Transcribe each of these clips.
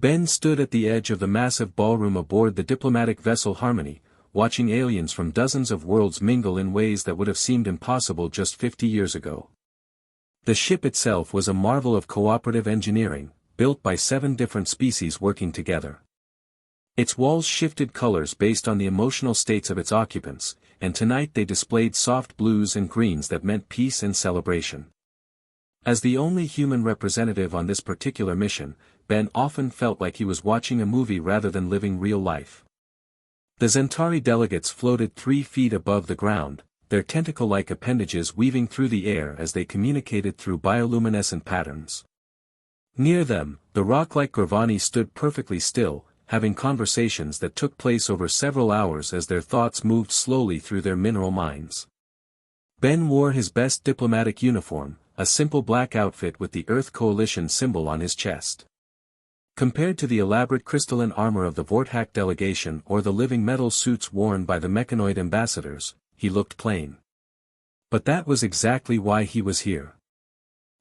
Ben stood at the edge of the massive ballroom aboard the diplomatic vessel Harmony, watching aliens from dozens of worlds mingle in ways that would have seemed impossible just 50 years ago. The ship itself was a marvel of cooperative engineering, built by 7 different species working together. Its walls shifted colors based on the emotional states of its occupants, and tonight they displayed soft blues and greens that meant peace and celebration. As the only human representative on this particular mission, Ben often felt like he was watching a movie rather than living real life. The Zentari delegates floated 3 feet above the ground, their tentacle-like appendages weaving through the air as they communicated through bioluminescent patterns. Near them, the rock-like Gravani stood perfectly still, having conversations that took place over several hours as their thoughts moved slowly through their mineral minds. Ben wore his best diplomatic uniform, a simple black outfit with the Earth Coalition symbol on his chest. Compared to the elaborate crystalline armor of the Vorthak delegation or the living metal suits worn by the mechanoid ambassadors, he looked plain. But that was exactly why he was here.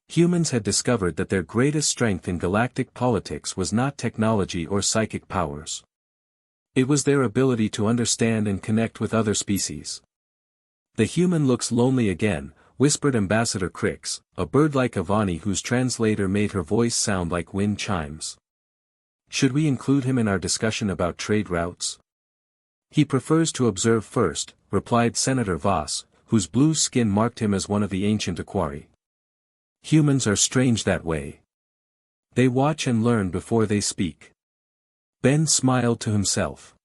Humans had discovered that their greatest strength in galactic politics was not technology or psychic powers. It was their ability to understand and connect with other species. "The human looks lonely again," whispered Ambassador Crix, a bird-like Avani whose translator made her voice sound like wind chimes. "Should we include him in our discussion about trade routes?" "He prefers to observe first," replied Senator Voss, whose blue skin marked him as one of the ancient Aquari. "Humans are strange that way. They watch and learn before they speak." Ben smiled to himself.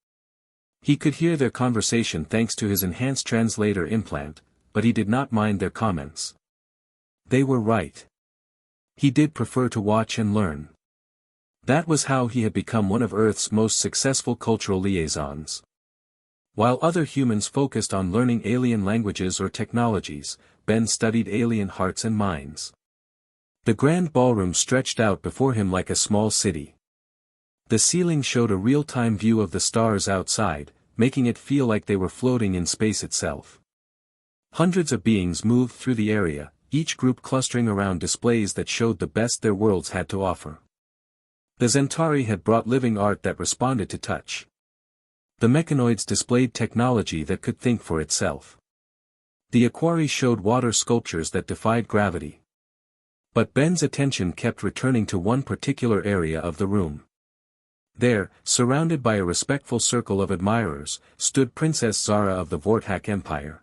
He could hear their conversation thanks to his enhanced translator implant, but he did not mind their comments. They were right. He did prefer to watch and learn. That was how he had become one of Earth's most successful cultural liaisons. While other humans focused on learning alien languages or technologies, Ben studied alien hearts and minds. The grand ballroom stretched out before him like a small city. The ceiling showed a real-time view of the stars outside, making it feel like they were floating in space itself. Hundreds of beings moved through the area, each group clustering around displays that showed the best their worlds had to offer. The Zentari had brought living art that responded to touch. The mechanoids displayed technology that could think for itself. The Aquari showed water sculptures that defied gravity. But Ben's attention kept returning to one particular area of the room. There, surrounded by a respectful circle of admirers, stood Princess Zara of the Vorthak Empire.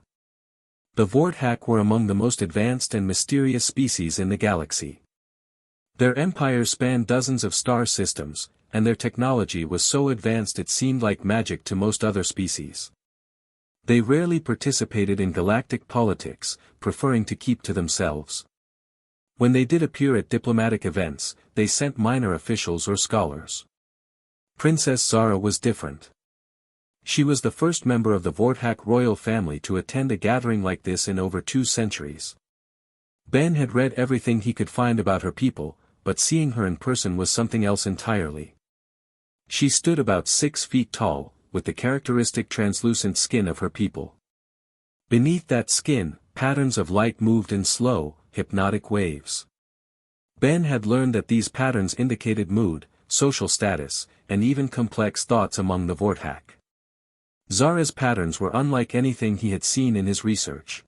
The Vorthak were among the most advanced and mysterious species in the galaxy. Their empire spanned dozens of star systems, and their technology was so advanced it seemed like magic to most other species. They rarely participated in galactic politics, preferring to keep to themselves. When they did appear at diplomatic events, they sent minor officials or scholars. Princess Zara was different. She was the first member of the Vorthak royal family to attend a gathering like this in over 2 centuries. Ben had read everything he could find about her people, but seeing her in person was something else entirely. She stood about 6 feet tall, with the characteristic translucent skin of her people. Beneath that skin, patterns of light moved in slow, hypnotic waves. Ben had learned that these patterns indicated mood, social status, and even complex thoughts among the Vorthak. Zara's patterns were unlike anything he had seen in his research.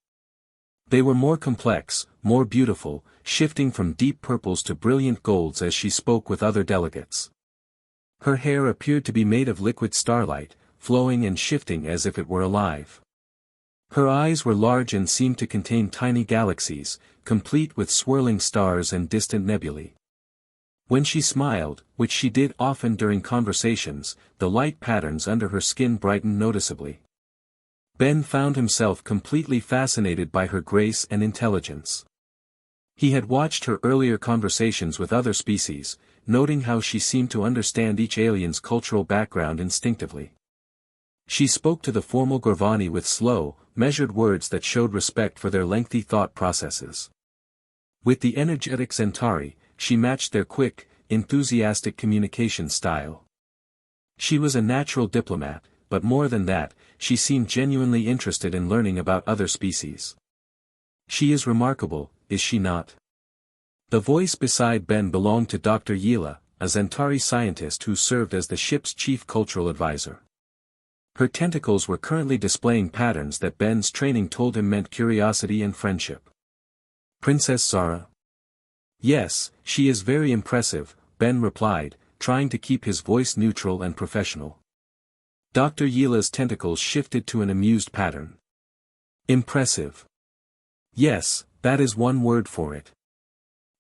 They were more complex, more beautiful, shifting from deep purples to brilliant golds as she spoke with other delegates. Her hair appeared to be made of liquid starlight, flowing and shifting as if it were alive. Her eyes were large and seemed to contain tiny galaxies, complete with swirling stars and distant nebulae. When she smiled, which she did often during conversations, the light patterns under her skin brightened noticeably. Ben found himself completely fascinated by her grace and intelligence. He had watched her earlier conversations with other species, noting how she seemed to understand each alien's cultural background instinctively. She spoke to the formal Gravani with slow, measured words that showed respect for their lengthy thought processes. With the energetic Zentari, she matched their quick, enthusiastic communication style. She was a natural diplomat, but more than that, she seemed genuinely interested in learning about other species. "She is remarkable, is she not?" The voice beside Ben belonged to Dr. Yila, a Zentari scientist who served as the ship's chief cultural advisor. Her tentacles were currently displaying patterns that Ben's training told him meant curiosity and friendship. Princess Zara? Yes, she is very impressive, Ben replied, trying to keep his voice neutral and professional. Dr. Yila's tentacles shifted to an amused pattern. Impressive. Yes, that is one word for it.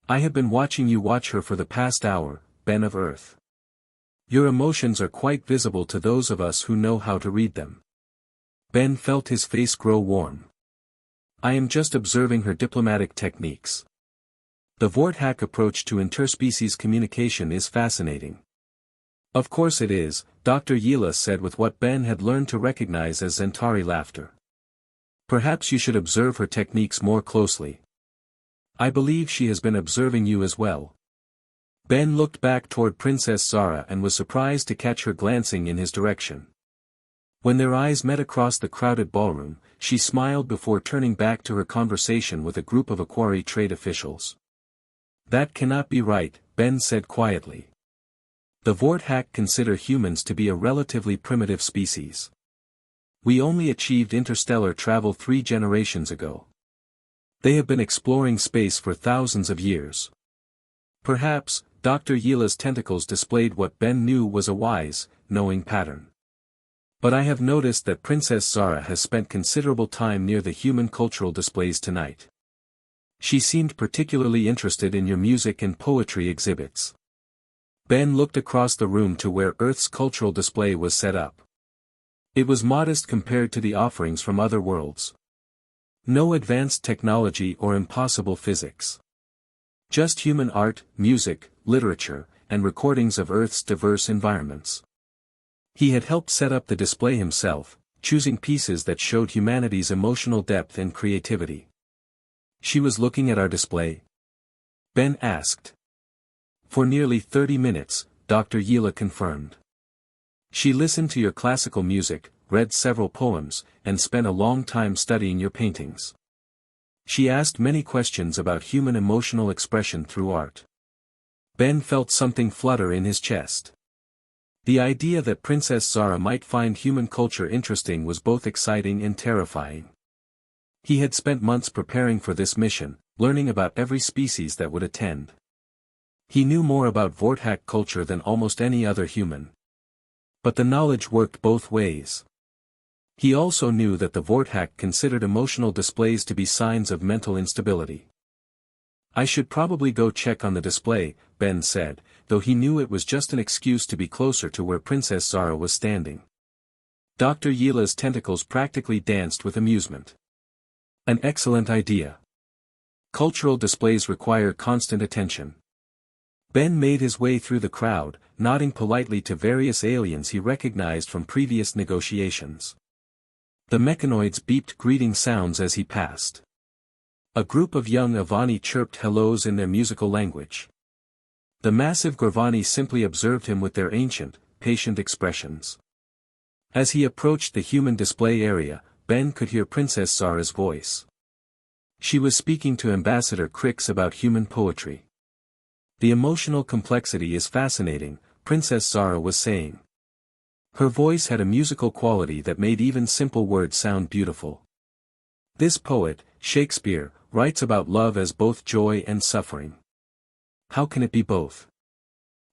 I have been watching you watch her for the past hour, Ben of Earth. Your emotions are quite visible to those of us who know how to read them. Ben felt his face grow warm. I am just observing her diplomatic techniques. The Vorthak approach to interspecies communication is fascinating. Of course it is, Dr. Yila said with what Ben had learned to recognize as Zentari laughter. Perhaps you should observe her techniques more closely. I believe she has been observing you as well. Ben looked back toward Princess Zara and was surprised to catch her glancing in his direction. When their eyes met across the crowded ballroom, she smiled before turning back to her conversation with a group of Aquari trade officials. That cannot be right, Ben said quietly. The Vorthak consider humans to be a relatively primitive species. We only achieved interstellar travel 3 generations ago. They have been exploring space for thousands of years. Perhaps, Dr. Yila's tentacles displayed what Ben knew was a wise, knowing pattern. But I have noticed that Princess Zara has spent considerable time near the human cultural displays tonight. She seemed particularly interested in your music and poetry exhibits. Ben looked across the room to where Earth's cultural display was set up. It was modest compared to the offerings from other worlds. No advanced technology or impossible physics. Just human art, music, literature, and recordings of Earth's diverse environments. He had helped set up the display himself, choosing pieces that showed humanity's emotional depth and creativity. She was looking at our display? Ben asked. For nearly 30 minutes, Dr. Yila confirmed. She listened to your classical music, read several poems, and spent a long time studying your paintings. She asked many questions about human emotional expression through art. Ben felt something flutter in his chest. The idea that Princess Zara might find human culture interesting was both exciting and terrifying. He had spent months preparing for this mission, learning about every species that would attend. He knew more about Vorthak culture than almost any other human. But the knowledge worked both ways. He also knew that the Vorthak considered emotional displays to be signs of mental instability. I should probably go check on the display, Ben said, though he knew it was just an excuse to be closer to where Princess Zara was standing. Dr. Yila's tentacles practically danced with amusement. An excellent idea. Cultural displays require constant attention. Ben made his way through the crowd, nodding politely to various aliens he recognized from previous negotiations. The mechanoids beeped greeting sounds as he passed. A group of young Avani chirped hellos in their musical language. The massive Gravani simply observed him with their ancient, patient expressions. As he approached the human display area, Ben could hear Princess Zara's voice. She was speaking to Ambassador Crix about human poetry. The emotional complexity is fascinating, Princess Zara was saying. Her voice had a musical quality that made even simple words sound beautiful. This poet, Shakespeare, writes about love as both joy and suffering. How can it be both?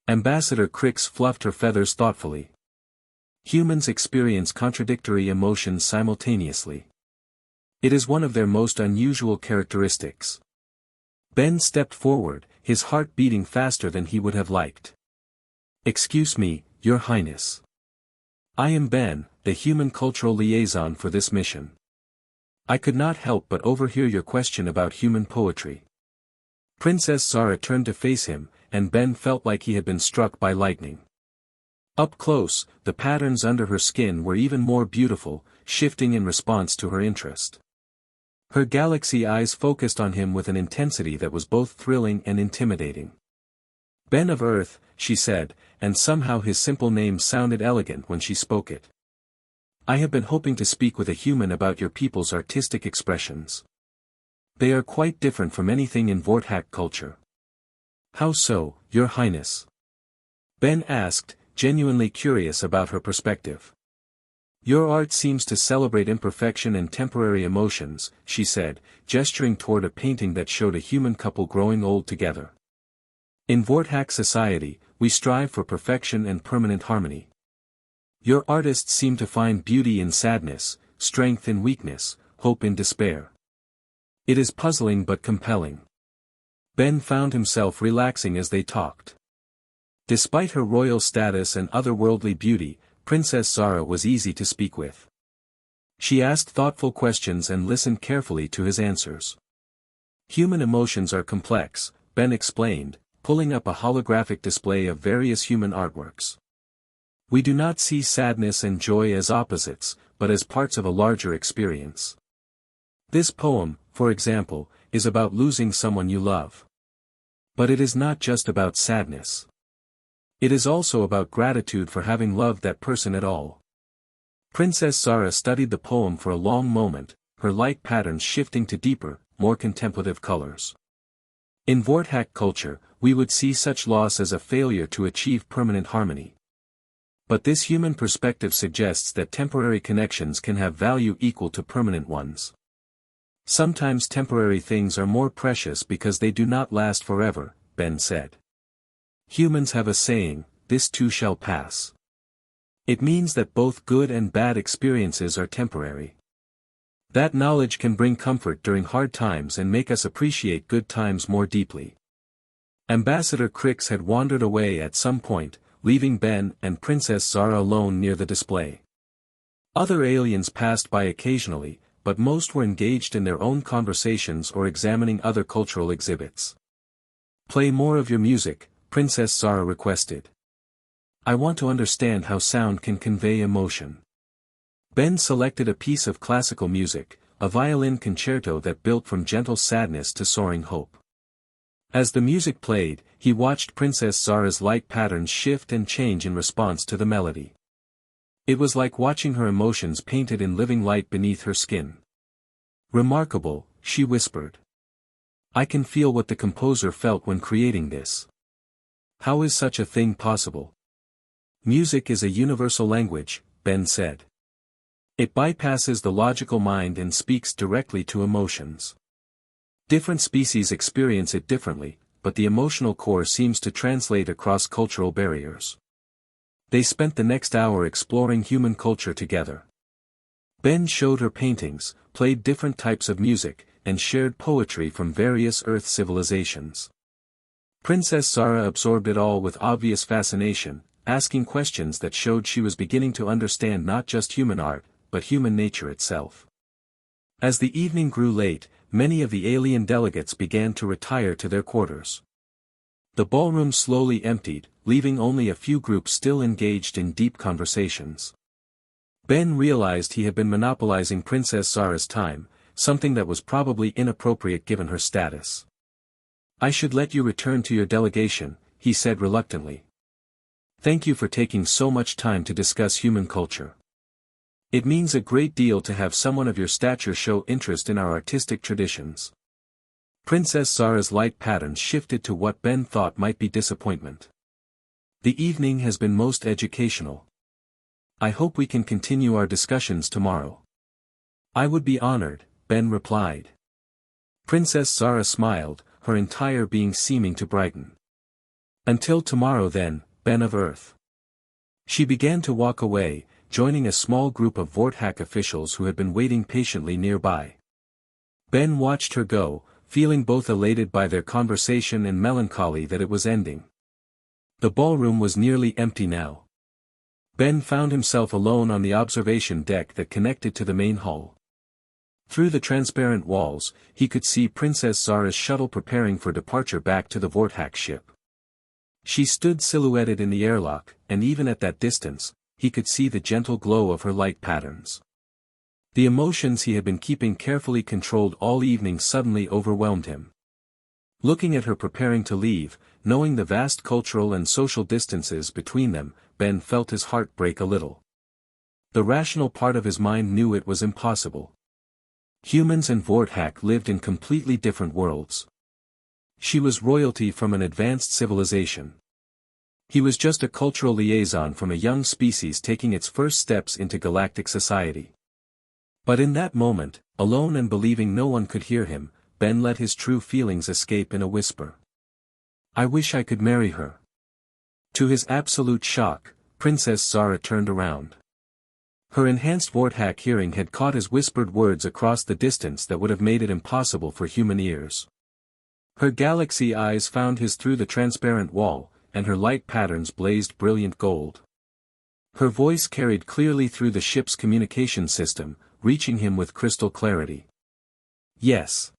Ambassador Crix fluffed her feathers thoughtfully. Humans experience contradictory emotions simultaneously. It is one of their most unusual characteristics. Ben stepped forward, his heart beating faster than he would have liked. Excuse me, Your Highness. I am Ben, the human cultural liaison for this mission. I could not help but overhear your question about human poetry. Princess Zara turned to face him, and Ben felt like he had been struck by lightning. Up close, the patterns under her skin were even more beautiful, shifting in response to her interest. Her galaxy eyes focused on him with an intensity that was both thrilling and intimidating. Ben of Earth, she said, and somehow his simple name sounded elegant when she spoke it. I have been hoping to speak with a human about your people's artistic expressions. They are quite different from anything in Vorthak culture. How so, Your Highness? Ben asked, genuinely curious about her perspective. Your art seems to celebrate imperfection and temporary emotions, she said, gesturing toward a painting that showed a human couple growing old together. In Vorthack society, we strive for perfection and permanent harmony. Your artists seem to find beauty in sadness, strength in weakness, hope in despair. It is puzzling but compelling. Ben found himself relaxing as they talked. Despite her royal status and otherworldly beauty, Princess Zara was easy to speak with. She asked thoughtful questions and listened carefully to his answers. Human emotions are complex, Ben explained, pulling up a holographic display of various human artworks. We do not see sadness and joy as opposites, but as parts of a larger experience. This poem, for example, is about losing someone you love. But it is not just about sadness. It is also about gratitude for having loved that person at all. Princess Zara studied the poem for a long moment, her light patterns shifting to deeper, more contemplative colors. In Vorthack culture, we would see such loss as a failure to achieve permanent harmony. But this human perspective suggests that temporary connections can have value equal to permanent ones. Sometimes temporary things are more precious because they do not last forever, Ben said. Humans have a saying, this too shall pass. It means that both good and bad experiences are temporary. That knowledge can bring comfort during hard times and make us appreciate good times more deeply. Ambassador Crix had wandered away at some point, leaving Ben and Princess Zara alone near the display. Other aliens passed by occasionally, but most were engaged in their own conversations or examining other cultural exhibits. Play more of your music, Princess Zara requested. I want to understand how sound can convey emotion. Ben selected a piece of classical music, a violin concerto that built from gentle sadness to soaring hope. As the music played, he watched Princess Zara's light patterns shift and change in response to the melody. It was like watching her emotions painted in living light beneath her skin. Remarkable, she whispered. I can feel what the composer felt when creating this. How is such a thing possible? Music is a universal language, Ben said. It bypasses the logical mind and speaks directly to emotions. Different species experience it differently, but the emotional core seems to translate across cultural barriers. They spent the next hour exploring human culture together. Ben showed her paintings, played different types of music, and shared poetry from various Earth civilizations. Princess Zara absorbed it all with obvious fascination, asking questions that showed she was beginning to understand not just human art, but human nature itself. As the evening grew late, many of the alien delegates began to retire to their quarters. The ballroom slowly emptied, leaving only a few groups still engaged in deep conversations. Ben realized he had been monopolizing Princess Zara's time, something that was probably inappropriate given her status. I should let you return to your delegation, he said reluctantly. Thank you for taking so much time to discuss human culture. It means a great deal to have someone of your stature show interest in our artistic traditions. Princess Zara's light patterns shifted to what Ben thought might be disappointment. The evening has been most educational. I hope we can continue our discussions tomorrow. I would be honored, Ben replied. Princess Zara smiled, her entire being seeming to brighten. Until tomorrow then, Ben of Earth. She began to walk away, joining a small group of Vorthack officials who had been waiting patiently nearby. Ben watched her go, feeling both elated by their conversation and melancholy that it was ending. The ballroom was nearly empty now. Ben found himself alone on the observation deck that connected to the main hall. Through the transparent walls, he could see Princess Zara's shuttle preparing for departure back to the Vorthack ship. She stood silhouetted in the airlock, and even at that distance, he could see the gentle glow of her light patterns. The emotions he had been keeping carefully controlled all evening suddenly overwhelmed him. Looking at her preparing to leave, knowing the vast cultural and social distances between them, Ben felt his heart break a little. The rational part of his mind knew it was impossible. Humans and Vorthack lived in completely different worlds. She was royalty from an advanced civilization. He was just a cultural liaison from a young species taking its first steps into galactic society. But in that moment, alone and believing no one could hear him, Ben let his true feelings escape in a whisper. "I wish I could marry her." To his absolute shock, Princess Zara turned around. Her enhanced Vorthack hearing had caught his whispered words across the distance that would have made it impossible for human ears. Her galaxy eyes found his through the transparent wall, and her light patterns blazed brilliant gold. Her voice carried clearly through the ship's communication system, reaching him with crystal clarity. "Yes."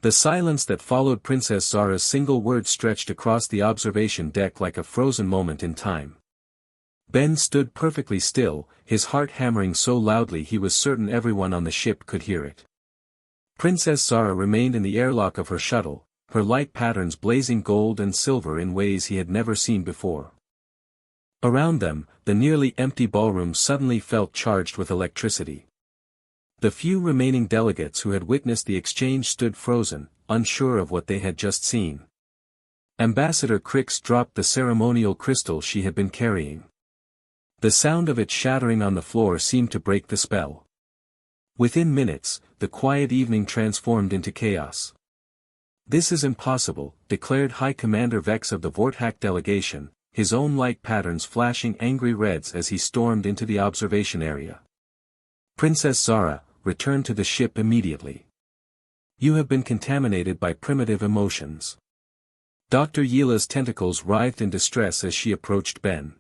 The silence that followed Princess Zara's single word stretched across the observation deck like a frozen moment in time. Ben stood perfectly still, his heart hammering so loudly he was certain everyone on the ship could hear it. Princess Zara remained in the airlock of her shuttle, her light patterns blazing gold and silver in ways he had never seen before. Around them, the nearly empty ballroom suddenly felt charged with electricity. The few remaining delegates who had witnessed the exchange stood frozen, unsure of what they had just seen. Ambassador Crix dropped the ceremonial crystal she had been carrying. The sound of it shattering on the floor seemed to break the spell. Within minutes, the quiet evening transformed into chaos. "This is impossible," declared High Commander Vex of the Vorthack delegation, his own light patterns flashing angry reds as he stormed into the observation area. "Princess Zara, return to the ship immediately. You have been contaminated by primitive emotions." Dr. Yila's tentacles writhed in distress as she approached Ben.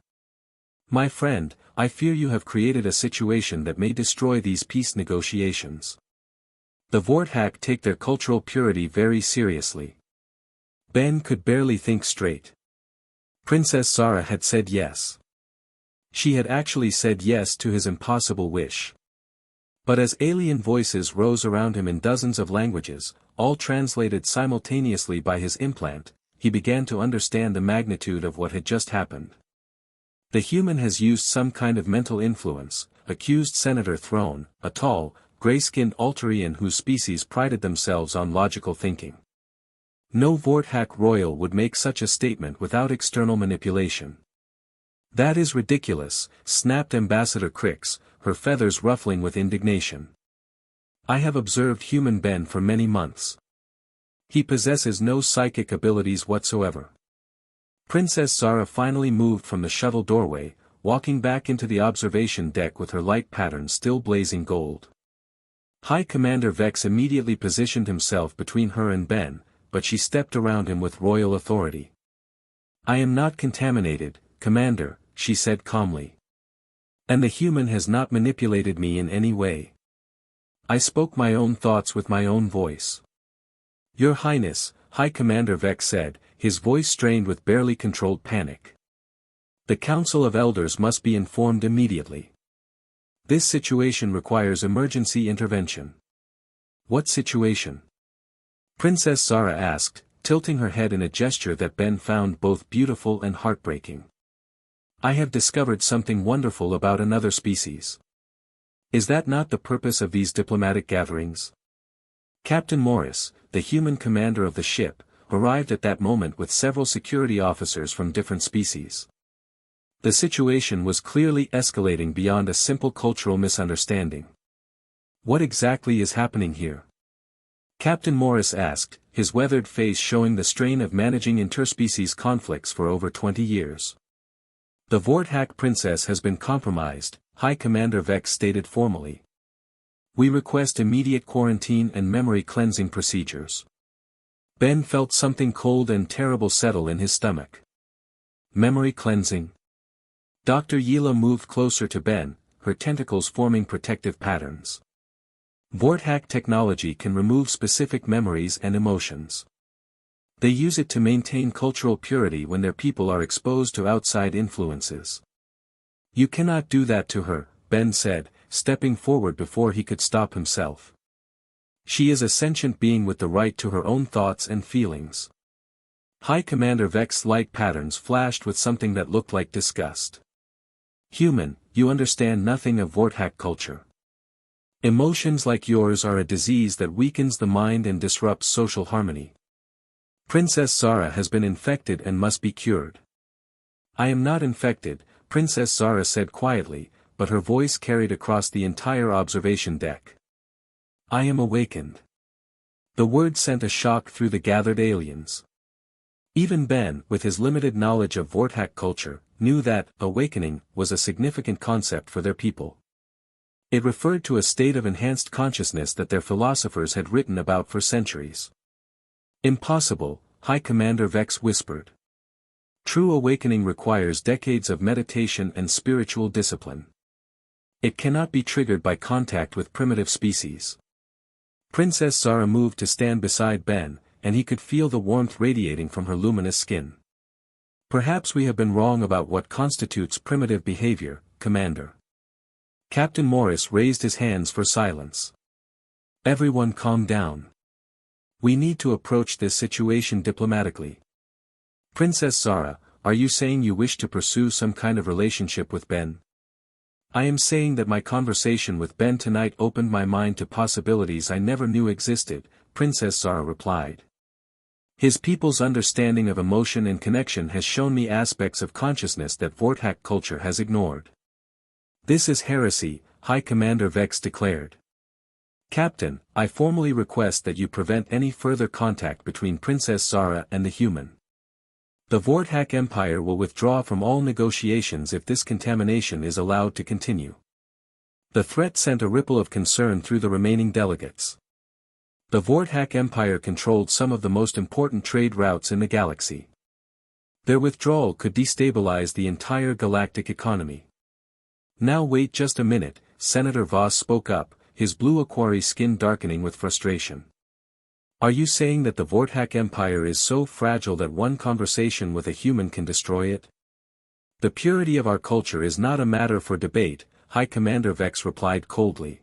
"My friend, I fear you have created a situation that may destroy these peace negotiations. The Vorthack take their cultural purity very seriously." Ben could barely think straight. Princess Zara had said yes. She had actually said yes to his impossible wish. But as alien voices rose around him in dozens of languages, all translated simultaneously by his implant, he began to understand the magnitude of what had just happened. The human has used some kind of mental influence, accused Senator Throne, a tall, gray-skinned Altarian whose species prided themselves on logical thinking. No Vorthack royal would make such a statement without external manipulation. "That is ridiculous," snapped Ambassador Crix, her feathers ruffling with indignation. "I have observed human Ben for many months. He possesses no psychic abilities whatsoever." Princess Zara finally moved from the shuttle doorway, walking back into the observation deck with her light pattern still blazing gold. High Commander Vex immediately positioned himself between her and Ben, but she stepped around him with royal authority. "I am not contaminated, Commander," she said calmly. "And the human has not manipulated me in any way. I spoke my own thoughts with my own voice." "Your Highness," High Commander Vex said, his voice strained with barely controlled panic. "The Council of Elders must be informed immediately. This situation requires emergency intervention." "What situation?" Princess Zara asked, tilting her head in a gesture that Ben found both beautiful and heartbreaking. "I have discovered something wonderful about another species. Is that not the purpose of these diplomatic gatherings?" Captain Morris, the human commander of the ship, arrived at that moment with several security officers from different species. The situation was clearly escalating beyond a simple cultural misunderstanding. "What exactly is happening here?" Captain Morris asked, his weathered face showing the strain of managing interspecies conflicts for over 20 years. "The Vorthack princess has been compromised," High Commander Vex stated formally. "We request immediate quarantine and memory cleansing procedures." Ben felt something cold and terrible settle in his stomach. "Memory cleansing?" Dr. Yila moved closer to Ben, her tentacles forming protective patterns. "Vorthack technology can remove specific memories and emotions. They use it to maintain cultural purity when their people are exposed to outside influences." "You cannot do that to her," Ben said, stepping forward before he could stop himself. "She is a sentient being with the right to her own thoughts and feelings." High Commander Vex's light patterns flashed with something that looked like disgust. "Human, you understand nothing of Vorthack culture. Emotions like yours are a disease that weakens the mind and disrupts social harmony. Princess Zara has been infected and must be cured. I am not infected, Princess Zara said quietly, but her voice carried across the entire observation deck. I am awakened. The word sent a shock through the gathered aliens. Even Ben, with his limited knowledge of Vorthack culture, knew that awakening was a significant concept for their people. It referred to a state of enhanced consciousness that their philosophers had written about for centuries. Impossible, High Commander Vex whispered. True awakening requires decades of meditation and spiritual discipline. It cannot be triggered by contact with primitive species. Princess Zara moved to stand beside Ben, and he could feel the warmth radiating from her luminous skin. Perhaps we have been wrong about what constitutes primitive behavior, Commander. Captain Morris raised his hands for silence. Everyone calm down. We need to approach this situation diplomatically. Princess Zara, are you saying you wish to pursue some kind of relationship with Ben? I am saying that my conversation with Ben tonight opened my mind to possibilities I never knew existed, Princess Zara replied. His people's understanding of emotion and connection has shown me aspects of consciousness that Vorthack culture has ignored. This is heresy, High Commander Vex declared. Captain, I formally request that you prevent any further contact between Princess Zara and the human. The Vorthack Empire will withdraw from all negotiations if this contamination is allowed to continue. The threat sent a ripple of concern through the remaining delegates. The Vorthack Empire controlled some of the most important trade routes in the galaxy. Their withdrawal could destabilize the entire galactic economy. Now wait just a minute, Senator Voss spoke up, his blue aquari skin darkening with frustration. Are you saying that the Vorthack Empire is so fragile that one conversation with a human can destroy it? The purity of our culture is not a matter for debate, High Commander Vex replied coldly.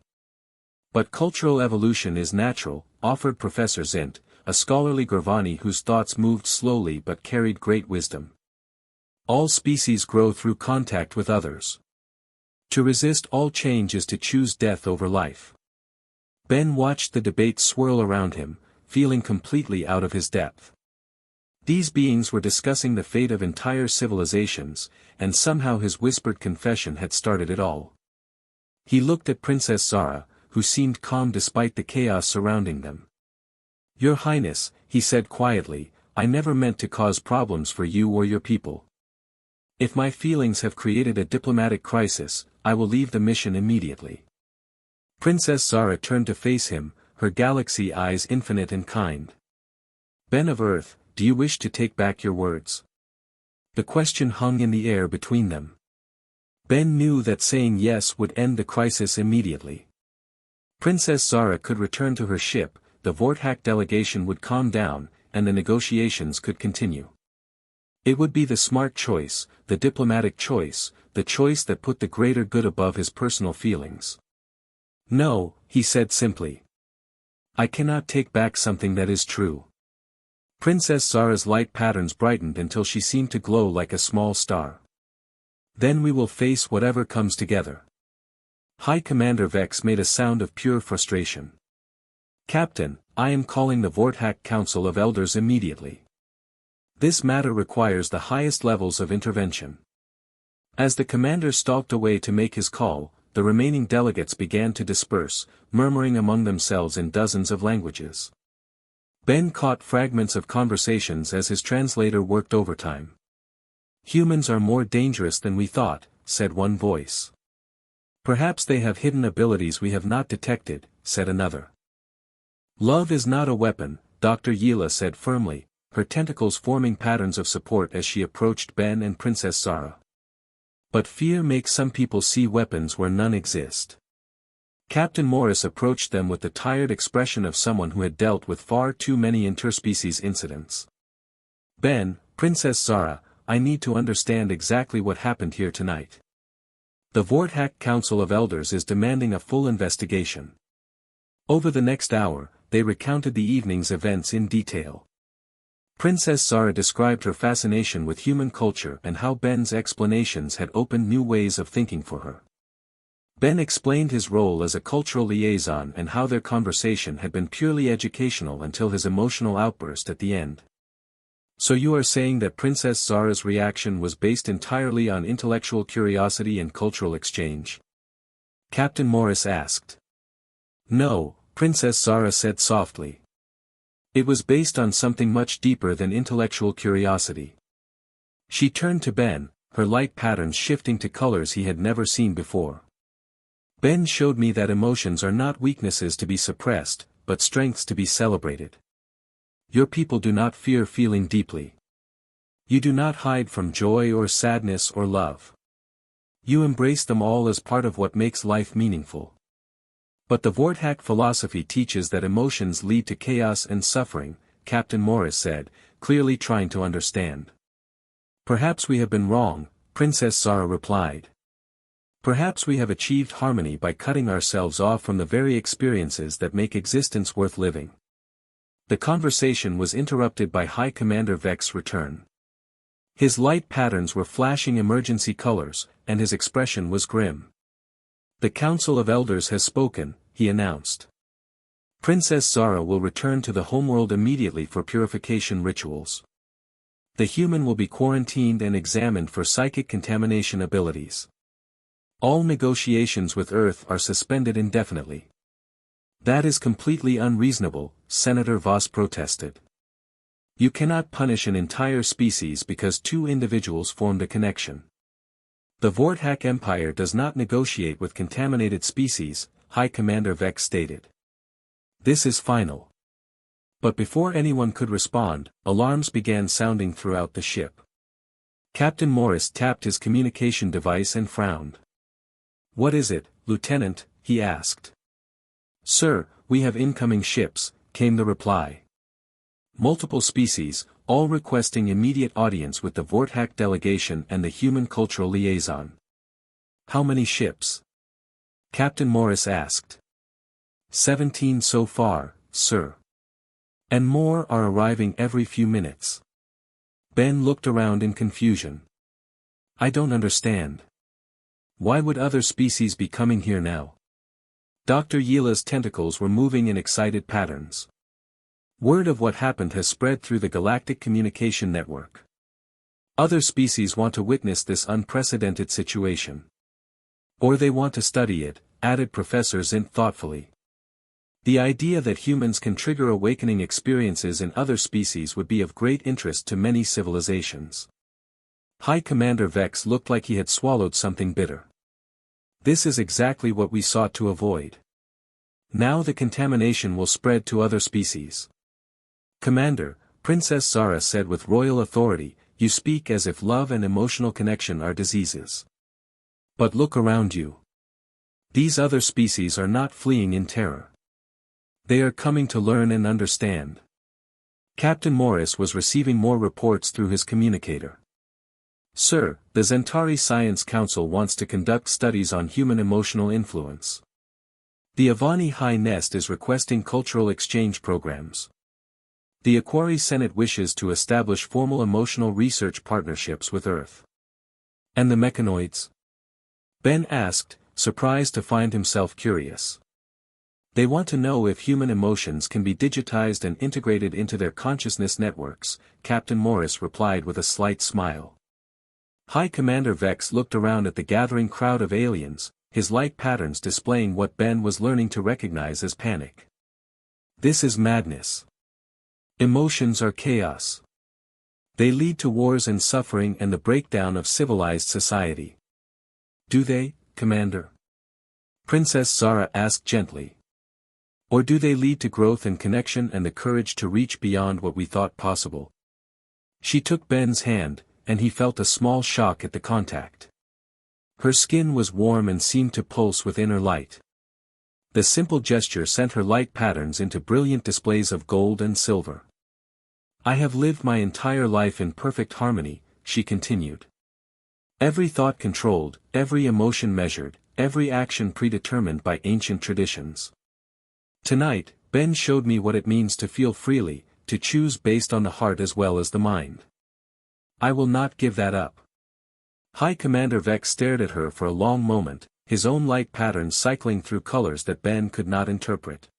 But cultural evolution is natural, offered Professor Zint, a scholarly Gravani whose thoughts moved slowly but carried great wisdom. All species grow through contact with others. To resist all change is to choose death over life. Ben watched the debate swirl around him, feeling completely out of his depth. These beings were discussing the fate of entire civilizations, and somehow his whispered confession had started it all. He looked at Princess Zara, who seemed calm despite the chaos surrounding them. Your Highness, he said quietly, I never meant to cause problems for you or your people. If my feelings have created a diplomatic crisis, I will leave the mission immediately. Princess Zara turned to face him, her galaxy eyes infinite and kind. Ben of Earth, do you wish to take back your words? The question hung in the air between them. Ben knew that saying yes would end the crisis immediately. Princess Zara could return to her ship, the Vorthack delegation would calm down, and the negotiations could continue. It would be the smart choice, the diplomatic choice, the choice that put the greater good above his personal feelings. No, he said simply. I cannot take back something that is true. Princess Zara's light patterns brightened until she seemed to glow like a small star. Then we will face whatever comes together. High Commander Vex made a sound of pure frustration. Captain, I am calling the Vorthack Council of Elders immediately. This matter requires the highest levels of intervention. As the commander stalked away to make his call, the remaining delegates began to disperse, murmuring among themselves in dozens of languages. Ben caught fragments of conversations as his translator worked overtime. Humans are more dangerous than we thought, said one voice. Perhaps they have hidden abilities we have not detected, said another. Love is not a weapon, Dr. Yila said firmly, her tentacles forming patterns of support as she approached Ben and Princess Zara. But fear makes some people see weapons where none exist. Captain Morris approached them with the tired expression of someone who had dealt with far too many interspecies incidents. Ben, Princess Zara, I need to understand exactly what happened here tonight. The Vorthack Council of Elders is demanding a full investigation. Over the next hour, they recounted the evening's events in detail. Princess Zara described her fascination with human culture and how Ben's explanations had opened new ways of thinking for her. Ben explained his role as a cultural liaison and how their conversation had been purely educational until his emotional outburst at the end. So you are saying that Princess Zara's reaction was based entirely on intellectual curiosity and cultural exchange? Captain Morris asked. No, Princess Zara said softly. It was based on something much deeper than intellectual curiosity. She turned to Ben, her light patterns shifting to colors he had never seen before. Ben showed me that emotions are not weaknesses to be suppressed, but strengths to be celebrated. Your people do not fear feeling deeply. You do not hide from joy or sadness or love. You embrace them all as part of what makes life meaningful. But the Vorthack philosophy teaches that emotions lead to chaos and suffering, Captain Morris said, clearly trying to understand. Perhaps we have been wrong, Princess Zara replied. Perhaps we have achieved harmony by cutting ourselves off from the very experiences that make existence worth living. The conversation was interrupted by High Commander Vex's return. His light patterns were flashing emergency colors, and his expression was grim. The Council of Elders has spoken, he announced. Princess Zara will return to the homeworld immediately for purification rituals. The human will be quarantined and examined for psychic contamination abilities. All negotiations with Earth are suspended indefinitely. That is completely unreasonable, Senator Voss protested. You cannot punish an entire species because two individuals formed a connection. The Vorthack Empire does not negotiate with contaminated species, High Commander Vex stated. This is final. But before anyone could respond, alarms began sounding throughout the ship. Captain Morris tapped his communication device and frowned. What is it, Lieutenant? He asked. Sir, we have incoming ships, came the reply. Multiple species, all requesting immediate audience with the Vorthack delegation and the human cultural liaison. How many ships? Captain Morris asked. 17 so far, sir. And more are arriving every few minutes. Ben looked around in confusion. I don't understand. Why would other species be coming here now? Dr. Yila's tentacles were moving in excited patterns. Word of what happened has spread through the galactic communication network. Other species want to witness this unprecedented situation. Or they want to study it, added Professor Zint thoughtfully. The idea that humans can trigger awakening experiences in other species would be of great interest to many civilizations. High Commander Vex looked like he had swallowed something bitter. This is exactly what we sought to avoid. Now the contamination will spread to other species. Commander, Princess Zara said with royal authority, you speak as if love and emotional connection are diseases. But look around you. These other species are not fleeing in terror. They are coming to learn and understand. Captain Morris was receiving more reports through his communicator. Sir, the Zentari Science Council wants to conduct studies on human emotional influence. The Avani High Nest is requesting cultural exchange programs. The Aquari Senate wishes to establish formal emotional research partnerships with Earth. And the mechanoids? Ben asked, surprised to find himself curious. They want to know if human emotions can be digitized and integrated into their consciousness networks, Captain Morris replied with a slight smile. High Commander Vex looked around at the gathering crowd of aliens, his light patterns displaying what Ben was learning to recognize as panic. This is madness. Emotions are chaos. They lead to wars and suffering and the breakdown of civilized society. Do they, Commander? Princess Zara asked gently. Or do they lead to growth and connection and the courage to reach beyond what we thought possible? She took Ben's hand, and he felt a small shock at the contact. Her skin was warm and seemed to pulse with inner light. The simple gesture sent her light patterns into brilliant displays of gold and silver. I have lived my entire life in perfect harmony, she continued. Every thought controlled, every emotion measured, every action predetermined by ancient traditions. Tonight, Ben showed me what it means to feel freely, to choose based on the heart as well as the mind. I will not give that up. High Commander Vex stared at her for a long moment, his own light patterns cycling through colors that Ben could not interpret.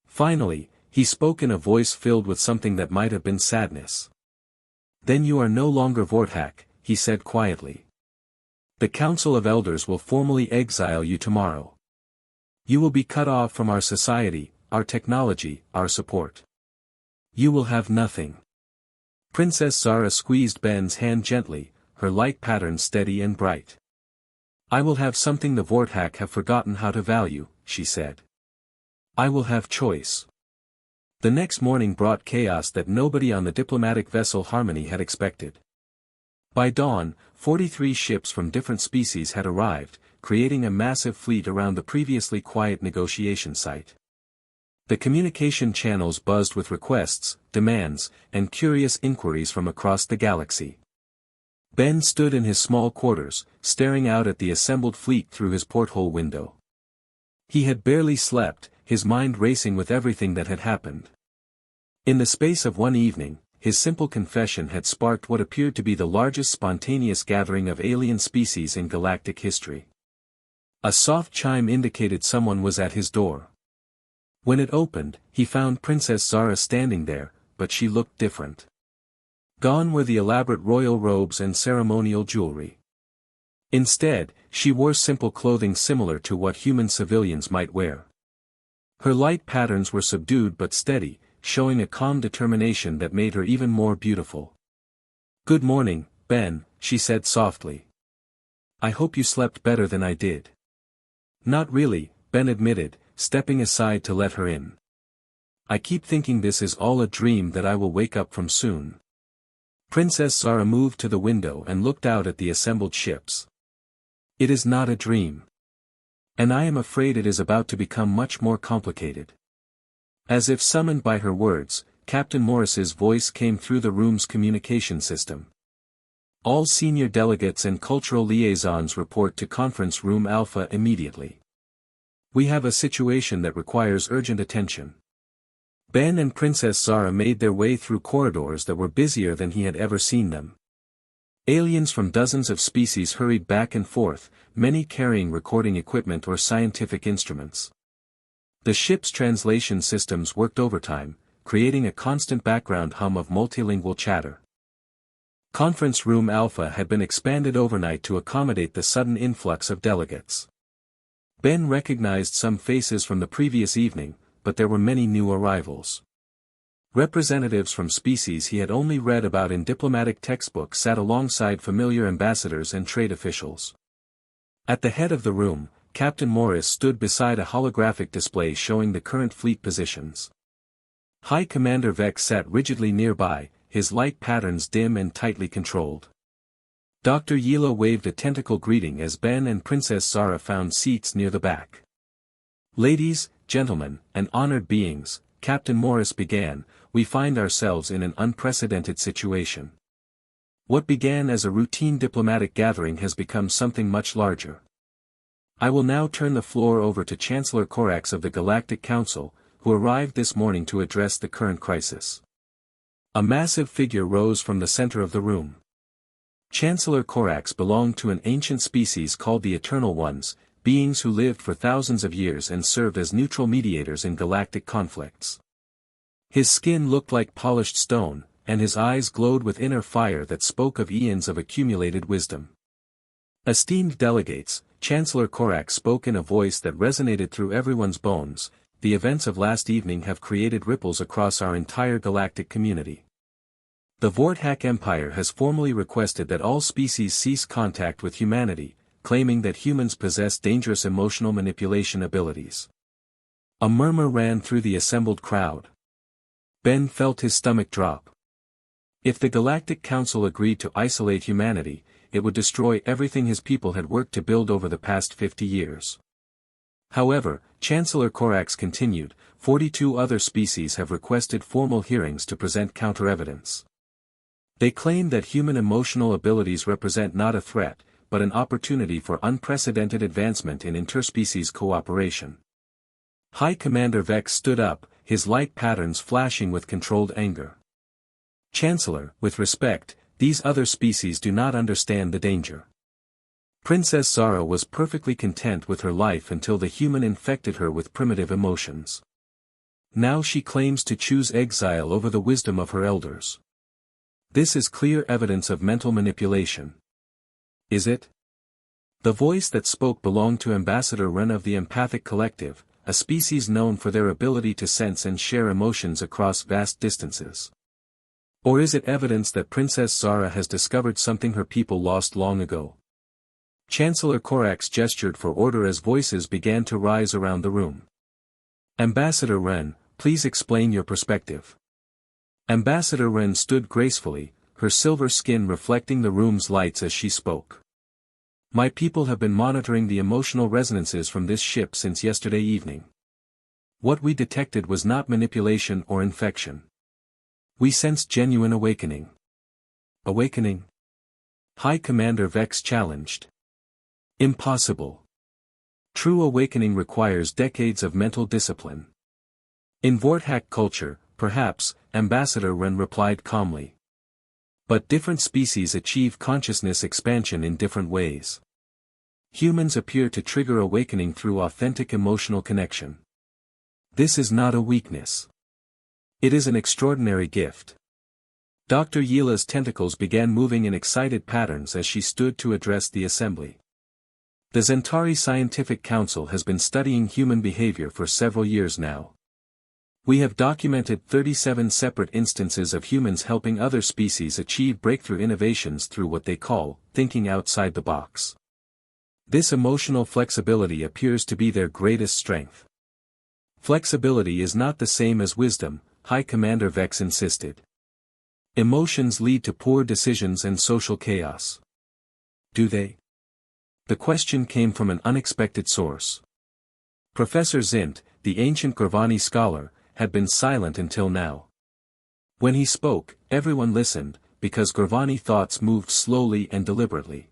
Finally, he spoke in a voice filled with something that might have been sadness. Then you are no longer Vorthak, he said quietly. The Council of Elders will formally exile you tomorrow. You will be cut off from our society, our technology, our support. You will have nothing. Princess Zara squeezed Ben's hand gently, her light pattern steady and bright. I will have something the Vorthak have forgotten how to value, she said. I will have choice. The next morning brought chaos that nobody on the diplomatic vessel Harmony had expected. By dawn, 43 ships from different species had arrived, creating a massive fleet around the previously quiet negotiation site. The communication channels buzzed with requests, demands, and curious inquiries from across the galaxy. Ben stood in his small quarters, staring out at the assembled fleet through his porthole window. He had barely slept, his mind racing with everything that had happened. In the space of one evening, his simple confession had sparked what appeared to be the largest spontaneous gathering of alien species in galactic history. A soft chime indicated someone was at his door. When it opened, he found Princess Zara standing there, but she looked different. Gone were the elaborate royal robes and ceremonial jewelry. Instead, she wore simple clothing similar to what human civilians might wear. Her light patterns were subdued but steady, showing a calm determination that made her even more beautiful. Good morning, Ben, she said softly. I hope you slept better than I did. Not really, Ben admitted, stepping aside to let her in. I keep thinking this is all a dream that I will wake up from soon. Princess Zara moved to the window and looked out at the assembled ships. It is not a dream. And I am afraid it is about to become much more complicated. As if summoned by her words, Captain Morris's voice came through the room's communication system. All senior delegates and cultural liaisons report to Conference Room Alpha immediately. We have a situation that requires urgent attention. Ben and Princess Zara made their way through corridors that were busier than he had ever seen them. Aliens from dozens of species hurried back and forth, many carrying recording equipment or scientific instruments. The ship's translation systems worked overtime, creating a constant background hum of multilingual chatter. Conference Room Alpha had been expanded overnight to accommodate the sudden influx of delegates. Ben recognized some faces from the previous evening, but there were many new arrivals. Representatives from species he had only read about in diplomatic textbooks sat alongside familiar ambassadors and trade officials. At the head of the room, Captain Morris stood beside a holographic display showing the current fleet positions. High Commander Vex sat rigidly nearby, his light patterns dim and tightly controlled. Dr. Yila waved a tentacle greeting as Ben and Princess Zara found seats near the back. Ladies, gentlemen, and honored beings, Captain Morris began, we find ourselves in an unprecedented situation. What began as a routine diplomatic gathering has become something much larger. I will now turn the floor over to Chancellor Corax of the Galactic Council, who arrived this morning to address the current crisis. A massive figure rose from the center of the room. Chancellor Corax belonged to an ancient species called the Eternal Ones, beings who lived for thousands of years and served as neutral mediators in galactic conflicts. His skin looked like polished stone, and his eyes glowed with inner fire that spoke of eons of accumulated wisdom. Esteemed delegates, Chancellor Corax spoke in a voice that resonated through everyone's bones, the events of last evening have created ripples across our entire galactic community. The Vorthak Empire has formally requested that all species cease contact with humanity, claiming that humans possess dangerous emotional manipulation abilities. A murmur ran through the assembled crowd. Ben felt his stomach drop. If the Galactic Council agreed to isolate humanity, it would destroy everything his people had worked to build over the past 50 years. However, Chancellor Corax continued, 42 other species have requested formal hearings to present counter-evidence. They claim that human emotional abilities represent not a threat, but an opportunity for unprecedented advancement in interspecies cooperation. High Commander Vex stood up, his light patterns flashing with controlled anger. Chancellor, with respect, these other species do not understand the danger. Princess Zara was perfectly content with her life until the human infected her with primitive emotions. Now she claims to choose exile over the wisdom of her elders. This is clear evidence of mental manipulation. Is it? The voice that spoke belonged to Ambassador Ren of the Empathic Collective, a species known for their ability to sense and share emotions across vast distances. Or is it evidence that Princess Zara has discovered something her people lost long ago? Chancellor Korax gestured for order as voices began to rise around the room. Ambassador Ren, please explain your perspective. Ambassador Ren stood gracefully, her silver skin reflecting the room's lights as she spoke. My people have been monitoring the emotional resonances from this ship since yesterday evening. What we detected was not manipulation or infection. We sensed genuine awakening. Awakening? High Commander Vex challenged. Impossible. True awakening requires decades of mental discipline. In Vorthak culture, perhaps, Ambassador Ren replied calmly. But different species achieve consciousness expansion in different ways. Humans appear to trigger awakening through authentic emotional connection. This is not a weakness. It is an extraordinary gift. Dr. Yila's tentacles began moving in excited patterns as she stood to address the assembly. The Zentari Scientific Council has been studying human behavior for several years now. We have documented 37 separate instances of humans helping other species achieve breakthrough innovations through what they call thinking outside the box. This emotional flexibility appears to be their greatest strength. Flexibility is not the same as wisdom, High Commander Vex insisted. Emotions lead to poor decisions and social chaos. Do they? The question came from an unexpected source. Professor Zint, the ancient Gravani scholar, had been silent until now. When he spoke, everyone listened, because Gravani thoughts moved slowly and deliberately.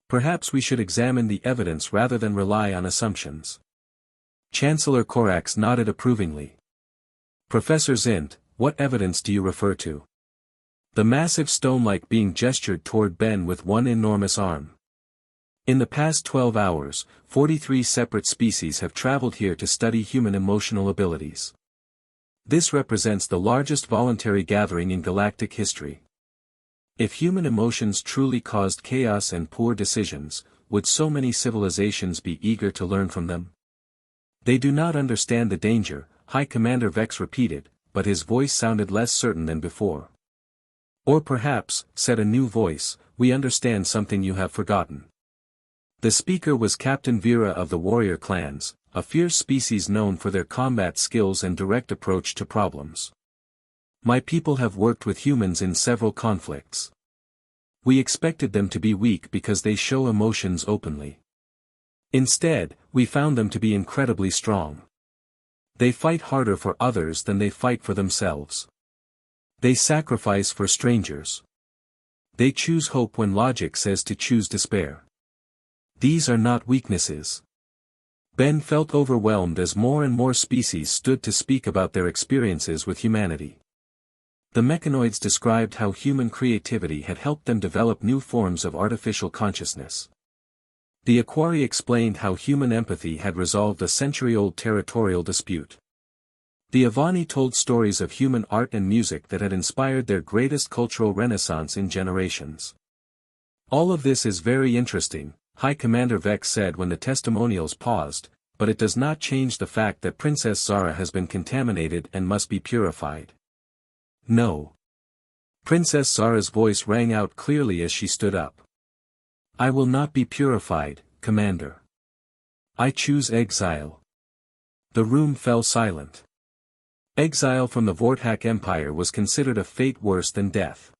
Perhaps we should examine the evidence rather than rely on assumptions. Chancellor Korax nodded approvingly. Professor Zint, what evidence do you refer to? The massive stone-like being gestured toward Ben with one enormous arm. In the past 12 hours, 43 separate species have traveled here to study human emotional abilities. This represents the largest voluntary gathering in galactic history. If human emotions truly caused chaos and poor decisions, would so many civilizations be eager to learn from them? They do not understand the danger, High Commander Vex repeated, but his voice sounded less certain than before. Or perhaps, said a new voice, we understand something you have forgotten. The speaker was Captain Vera of the warrior clans, a fierce species known for their combat skills and direct approach to problems. My people have worked with humans in several conflicts. We expected them to be weak because they show emotions openly. Instead, we found them to be incredibly strong. They fight harder for others than they fight for themselves. They sacrifice for strangers. They choose hope when logic says to choose despair. These are not weaknesses. Ben felt overwhelmed as more and more species stood to speak about their experiences with humanity. The mechanoids described how human creativity had helped them develop new forms of artificial consciousness. The Aquari explained how human empathy had resolved a century-old territorial dispute. The Avani told stories of human art and music that had inspired their greatest cultural renaissance in generations. All of this is very interesting, High Commander Vex said when the testimonials paused, but it does not change the fact that Princess Zara has been contaminated and must be purified. No. Princess Zara's voice rang out clearly as she stood up. I will not be purified, Commander. I choose exile. The room fell silent. Exile from the Vorthak Empire was considered a fate worse than death.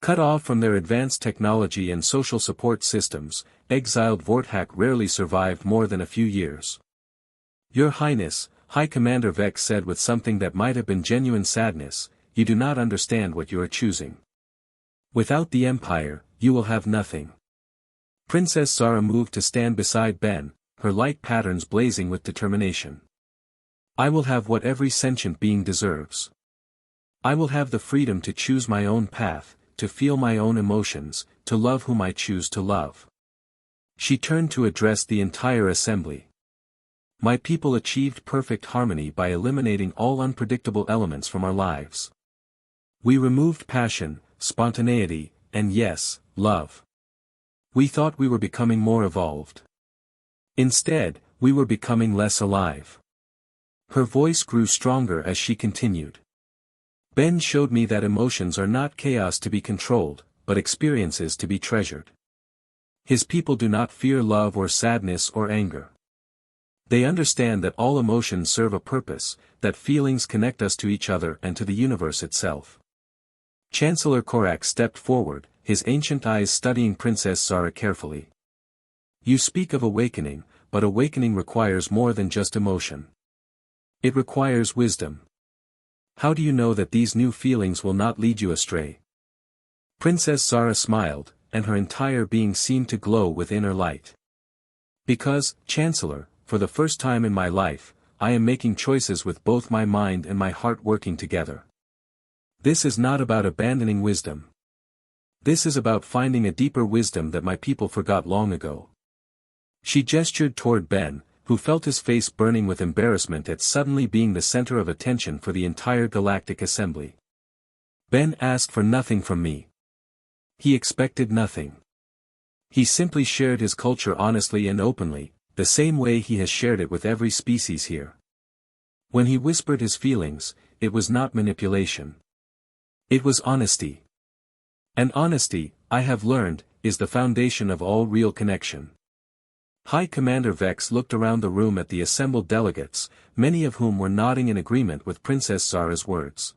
Cut off from their advanced technology and social support systems, exiled Vorthak rarely survived more than a few years. Your Highness, High Commander Vex said with something that might have been genuine sadness, you do not understand what you are choosing. Without the Empire, you will have nothing. Princess Zara moved to stand beside Ben, her light patterns blazing with determination. I will have what every sentient being deserves. I will have the freedom to choose my own path, to feel my own emotions, to love whom I choose to love. She turned to address the entire assembly. My people achieved perfect harmony by eliminating all unpredictable elements from our lives. We removed passion, spontaneity, and yes, love. We thought we were becoming more evolved. Instead, we were becoming less alive. Her voice grew stronger as she continued. Ben showed me that emotions are not chaos to be controlled, but experiences to be treasured. His people do not fear love or sadness or anger. They understand that all emotions serve a purpose, that feelings connect us to each other and to the universe itself. Chancellor Korak stepped forward, his ancient eyes studying Princess Zara carefully. You speak of awakening, but awakening requires more than just emotion. It requires wisdom. How do you know that these new feelings will not lead you astray? Princess Zara smiled, and her entire being seemed to glow with inner light. Because, Chancellor, for the first time in my life, I am making choices with both my mind and my heart working together. This is not about abandoning wisdom. This is about finding a deeper wisdom that my people forgot long ago. She gestured toward Ben, who felt his face burning with embarrassment at suddenly being the center of attention for the entire Galactic Assembly. Ben asked for nothing from me. He expected nothing. He simply shared his culture honestly and openly, the same way he has shared it with every species here. When he whispered his feelings, it was not manipulation. It was honesty. And honesty, I have learned, is the foundation of all real connection. High Commander Vex looked around the room at the assembled delegates, many of whom were nodding in agreement with Princess Zara's words.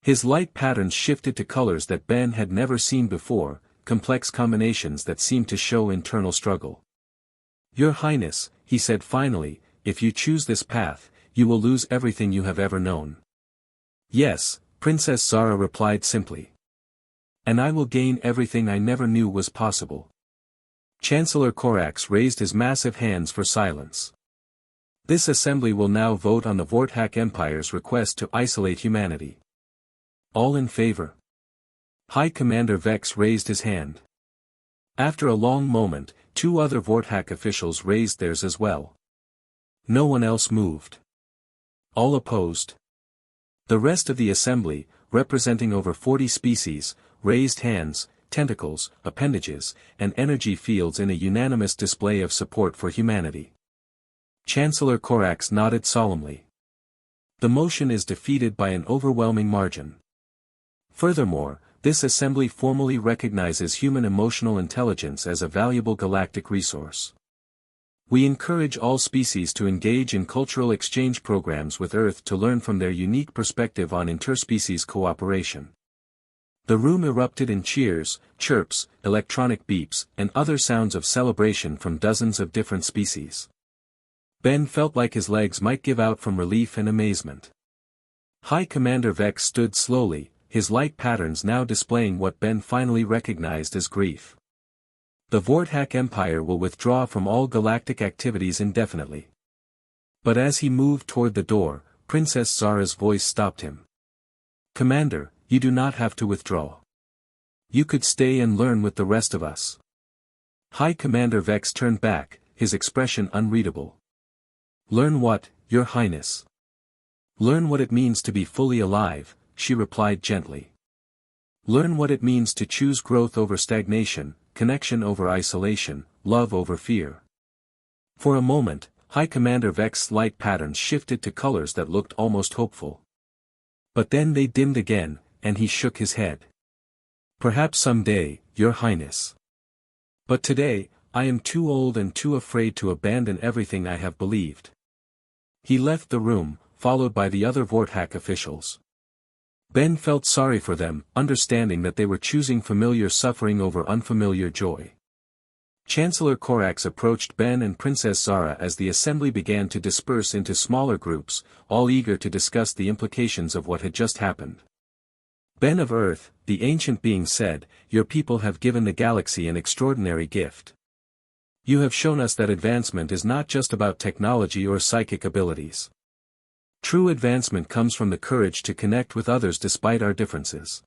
His light patterns shifted to colors that Ben had never seen before, complex combinations that seemed to show internal struggle. Your Highness, he said finally, if you choose this path, you will lose everything you have ever known. Yes, Princess Zara replied simply. And I will gain everything I never knew was possible. Chancellor Korax raised his massive hands for silence. This assembly will now vote on the Vortak Empire's request to isolate humanity. All in favor? High Commander Vex raised his hand. After a long moment, two other Vortak officials raised theirs as well. No one else moved. All opposed. The rest of the assembly, representing over 40 species, raised hands, tentacles, appendages, and energy fields in a unanimous display of support for humanity. Chancellor Korax nodded solemnly. The motion is defeated by an overwhelming margin. Furthermore, this assembly formally recognizes human emotional intelligence as a valuable galactic resource. We encourage all species to engage in cultural exchange programs with Earth to learn from their unique perspective on interspecies cooperation. The room erupted in cheers, chirps, electronic beeps, and other sounds of celebration from dozens of different species. Ben felt like his legs might give out from relief and amazement. High Commander Vex stood slowly, his light patterns now displaying what Ben finally recognized as grief. The Vortak Empire will withdraw from all galactic activities indefinitely. But as he moved toward the door, Princess Zara's voice stopped him. Commander, you do not have to withdraw. You could stay and learn with the rest of us. High Commander Vex turned back, his expression unreadable. Learn what, Your Highness? Learn what it means to be fully alive, she replied gently. Learn what it means to choose growth over stagnation, connection over isolation, love over fear. For a moment, High Commander Vex's light patterns shifted to colors that looked almost hopeful. But then they dimmed again, and he shook his head. Perhaps someday, Your Highness. But today, I am too old and too afraid to abandon everything I have believed. He left the room, followed by the other Vortak officials. Ben felt sorry for them, understanding that they were choosing familiar suffering over unfamiliar joy. Chancellor Korax approached Ben and Princess Zara as the assembly began to disperse into smaller groups, all eager to discuss the implications of what had just happened. Ben of Earth, the ancient being said, your people have given the galaxy an extraordinary gift. You have shown us that advancement is not just about technology or psychic abilities. True advancement comes from the courage to connect with others despite our differences.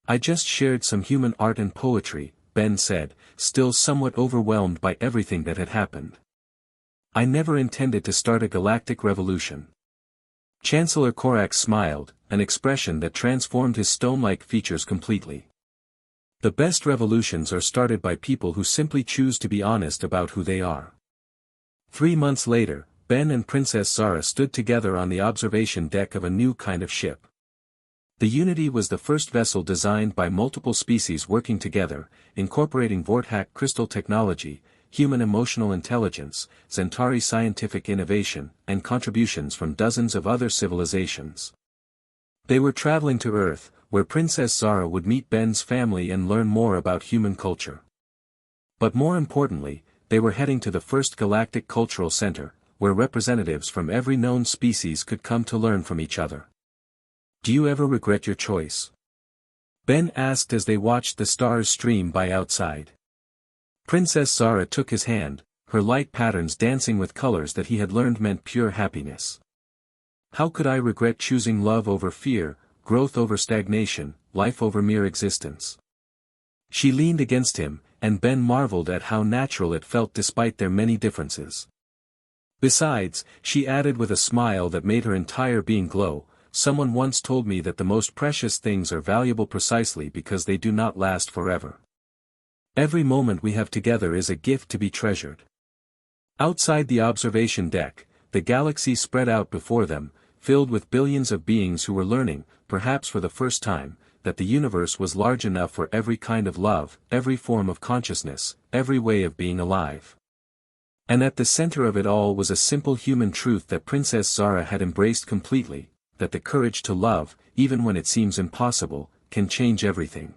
I just shared some human art and poetry, Ben said, still somewhat overwhelmed by everything that had happened. I never intended to start a galactic revolution. Chancellor Korax smiled, an expression that transformed his stone-like features completely. The best revolutions are started by people who simply choose to be honest about who they are. 3 months later, Ben and Princess Zara stood together on the observation deck of a new kind of ship. The Unity was the first vessel designed by multiple species working together, incorporating Vorthack crystal technology, human emotional intelligence, Centauri scientific innovation, and contributions from dozens of other civilizations. They were traveling to Earth, where Princess Zara would meet Ben's family and learn more about human culture. But more importantly, they were heading to the first galactic cultural center, where representatives from every known species could come to learn from each other. Do you ever regret your choice? Ben asked as they watched the stars stream by outside. Princess Zara took his hand, her light patterns dancing with colors that he had learned meant pure happiness. How could I regret choosing love over fear, growth over stagnation, life over mere existence? She leaned against him, and Ben marveled at how natural it felt despite their many differences. Besides, she added with a smile that made her entire being glow, someone once told me that the most precious things are valuable precisely because they do not last forever. Every moment we have together is a gift to be treasured. Outside the observation deck, the galaxy spread out before them, filled with billions of beings who were learning, perhaps for the first time, that the universe was large enough for every kind of love, every form of consciousness, every way of being alive. And at the center of it all was a simple human truth that Princess Zara had embraced completely, that the courage to love, even when it seems impossible, can change everything.